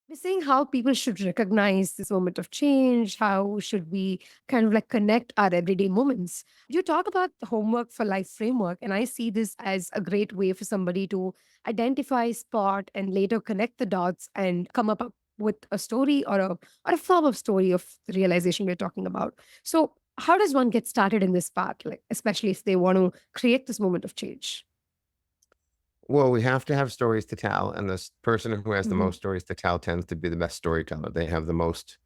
We're saying how people should recognize this moment of change. How should we kind of like connect our everyday moments? You talk about the homework for life framework, and I see this as a great way for somebody to identify, spot, and later connect the dots and come up with a story or a form of story of the realization we're talking about. So, how does one get started in this path, like especially if they want to create this moment of change? Well, we have to have stories to tell, and this person who has the Hmm. most stories to tell tends to be the best storyteller. They have the most,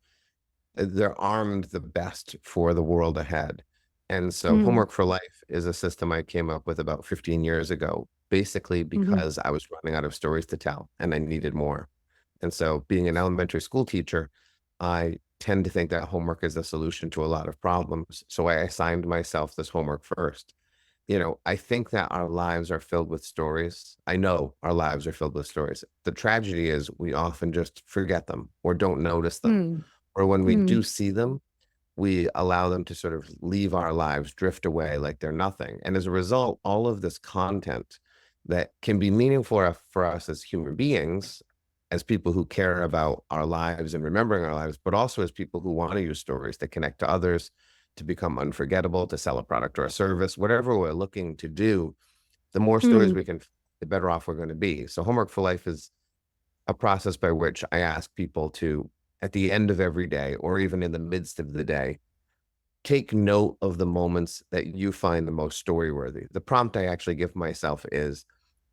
they're armed the best for the world ahead. And so, Mm-hmm. Homework for Life is a system I came up with about 15 years ago, basically Hmm. because I was running out of stories to tell and I needed more. And so, being an elementary school teacher, I tend to think that homework is the solution to a lot of problems. So, I assigned myself this homework first. I think that our lives are filled with stories. I know our lives are filled with stories. The tragedy is we often just forget them or don't notice them. Or when we do see them, we allow them to sort of leave our lives, drift away like they're nothing. And as a result, all of this content that can be meaningful for us as human beings, as people who care about our lives and remembering our lives, but also as people who want to use stories to connect to others, to become unforgettable, to sell a product or a service, whatever we're looking to do, the more stories Mm-hmm. we can, the better off we're going to be. So, Homework for Life is a process by which I ask people to, at the end of every day, or even in the midst of the day, take note of the moments that you find the most story worthy. The prompt I actually give myself is,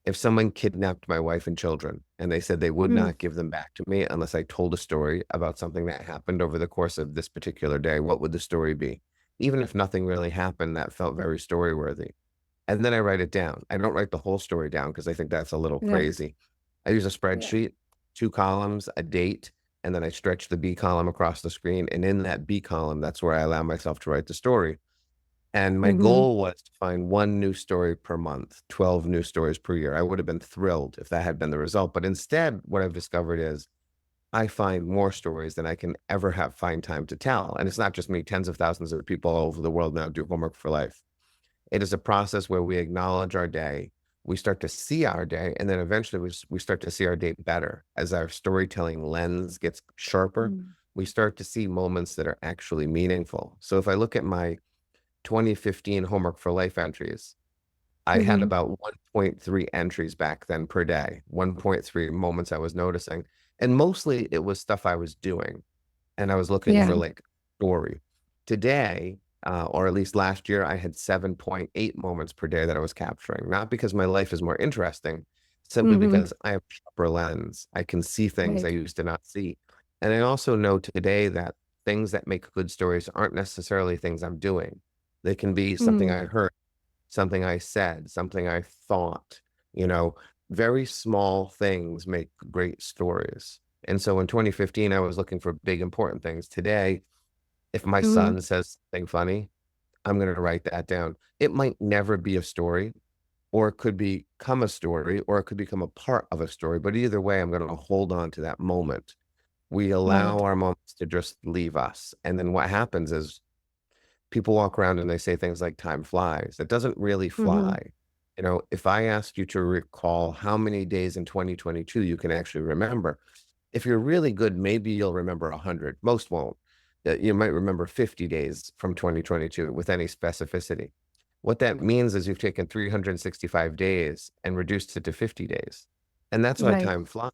if someone kidnapped my wife and children and they said they would Mm-hmm. not give them back to me unless I told a story about something that happened over the course of this particular day, what would the story be? Even if nothing really happened, that felt very story worthy. And then I write it down. I don't write the whole story down because I think that's a little Right. crazy. I use a Yeah. spreadsheet, two columns, a date, and then I stretch the B column across the screen. And in that B column, that's where I allow myself to write the story. And my Mhm. goal was to find one new story per month, 12 new stories per year. I would have been thrilled if that had been the result. But instead, what I've discovered is I find more stories than I can ever find time to tell. And it's not just me, tens of thousands of people all over the world now do Homework for Life. It is a process where we acknowledge our day, we start to see our day, and then eventually we start to see our day better. As our storytelling lens gets sharper, Mm. we start to see moments that are actually meaningful. So if I look at my 2015 Homework for Life entries, I had Mhm. about 1.3 entries back then per day, 1.3 moments I was noticing. And mostly it was stuff I was doing and I was looking for Yeah. like story. Today, or at least last year, I had 7.8 moments per day that I was capturing, not because my life is more interesting, simply Mhm. because I have a sharper lens. I can see things I Right. used to not see. And I also know today that things that make good stories aren't necessarily things I'm doing. They can be something Mm. I heard, something I said, something I thought, you know, very small things make great stories. And so in 2015, I was looking for big, important things. Today, if my Mhm. son says something funny, I'm going to write that down. It might never be a story, or it could become a story, or it could become a part of a story. But either way, I'm going to hold on to that moment. We allow Right. our moments to just leave us. And then what happens is people walk around and they say things like time flies. It doesn't really Mhm. fly. If I asked you to recall how many days in 2022 you can actually remember, if you're really good, maybe you'll remember 100. Most won't. You might remember 50 days from 2022 with any specificity. What that means is you've taken 365 days and reduced it to 50 days. And that's why Right. time flies,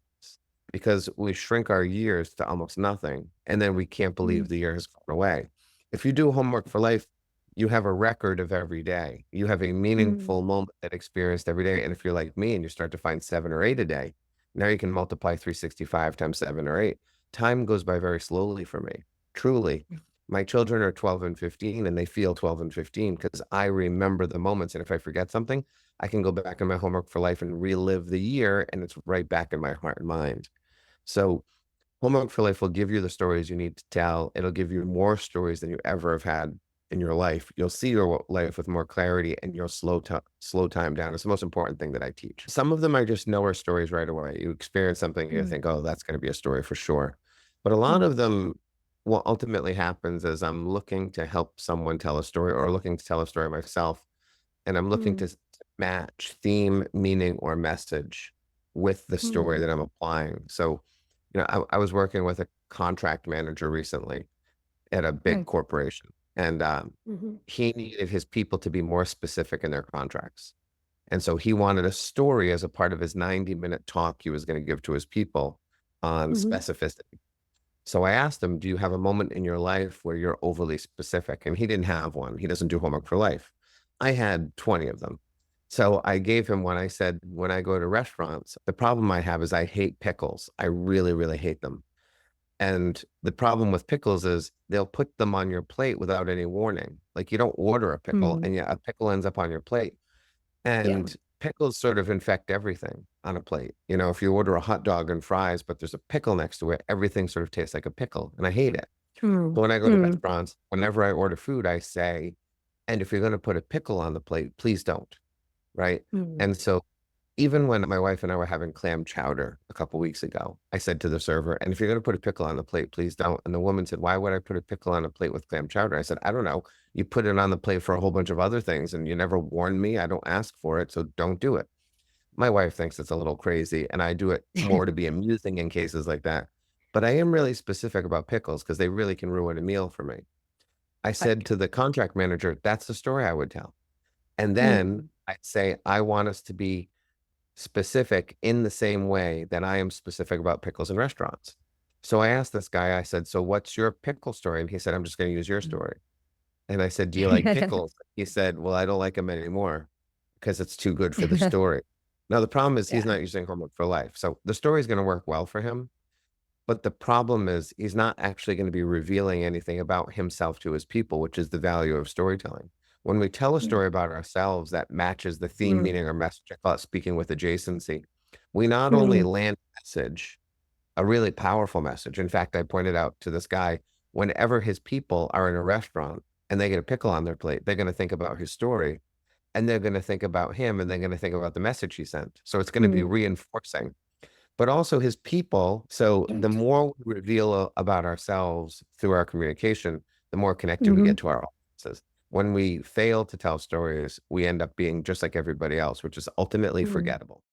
because we shrink our years to almost nothing. And then we can't Mm. believe the year has gone away. If you do Homework for Life, you have a record of every day. You have a Mm. meaningful moment that experienced every day. And if you're like me and you start to find 7 or 8 a day, now you can multiply 365 times 7 or 8. Time goes by very slowly for me. Truly. My children are 12 and 15 and they feel 12 and 15 because I remember the moments. And if I forget something, I can go back in my Homework for Life and relive the year and it's right back in my heart and mind. So Homework for Life will give you the stories you need to tell. It'll give you more stories than you ever have had in your life. You'll see your life with more clarity and you'll slow time down. It's the most important thing that I teach. Some of them I just know are stories right away. You experience something, you Mm. think, oh, that's going to be a story for sure. But a lot Mm. of them, what ultimately happens is I'm looking to help someone tell a story or looking to tell a story myself. And I'm looking Mm. to match theme, meaning, or message with the story Mm. that I'm applying. So I was working with a contract manager recently at a big Right. corporation, and Hmm. he needed his people to be more specific in their contracts. And so he wanted a story as a part of his 90-minute talk he was going to give to his people on Hmm. specificity. So I asked him, do you have a moment in your life where you're overly specific? And he didn't have one. He doesn't do homework for life. I had 20 of them. So I gave him one. I said, when I go to restaurants, the problem I have is I hate pickles. I really, really hate them. And the problem with pickles is they'll put them on your plate without any warning. Like you don't order a pickle Mm. and yet a pickle ends up on your plate. Yeah. And pickles sort of infect everything on a plate. If you order a hot dog and fries, but there's a pickle next to it, everything sort of tastes like a pickle, and I hate it. Mm. So when I go to Mm. restaurants, whenever I order food, I say, and if you're going to put a pickle on the plate, please don't. Right. Mm. And so even when my wife and I were having clam chowder a couple weeks ago, I said to the server, and if you're going to put a pickle on the plate, please don't. And the woman said, why would I put a pickle on a plate with clam chowder? I said, I don't know. You put it on the plate for a whole bunch of other things and you never warned me. I don't ask for it, so don't do it. My wife thinks it's a little crazy, and I do it more to be amusing in cases like that. But I am really specific about pickles because they really can ruin a meal for me. I said Right. to the contract manager, that's the story I would tell. And then Mm. I'd say, I want us to be specific in the same way that I am specific about pickles in restaurants. So I asked this guy, I said, so what's your pickle story? And he said, I'm just going to use your Mm. story. And I said, do you like pickles? He said, well, I don't like them anymore because it's too good for the story. Now, the problem is he's Yeah. not using homework for life. So the story is going to work well for him. But the problem is he's not actually going to be revealing anything about himself to his people, which is the value of storytelling. When we tell a Mm. story about ourselves that matches the theme, Mm. meaning, or message, I call it speaking with adjacency, we not only Mm. land a message, a really powerful message. In fact, I pointed out to this guy, whenever his people are in a restaurant and they get a pickle on their plate, they're going to think about his story and they're going to think about him and they're going to think about the message he sent. So it's going to be Mm. reinforcing, but also his people. So the Right. more we reveal about ourselves through our communication, the more connected we Mhm. get to our audiences. When we fail to tell stories, we end up being just like everybody else, which is ultimately Mm. forgettable.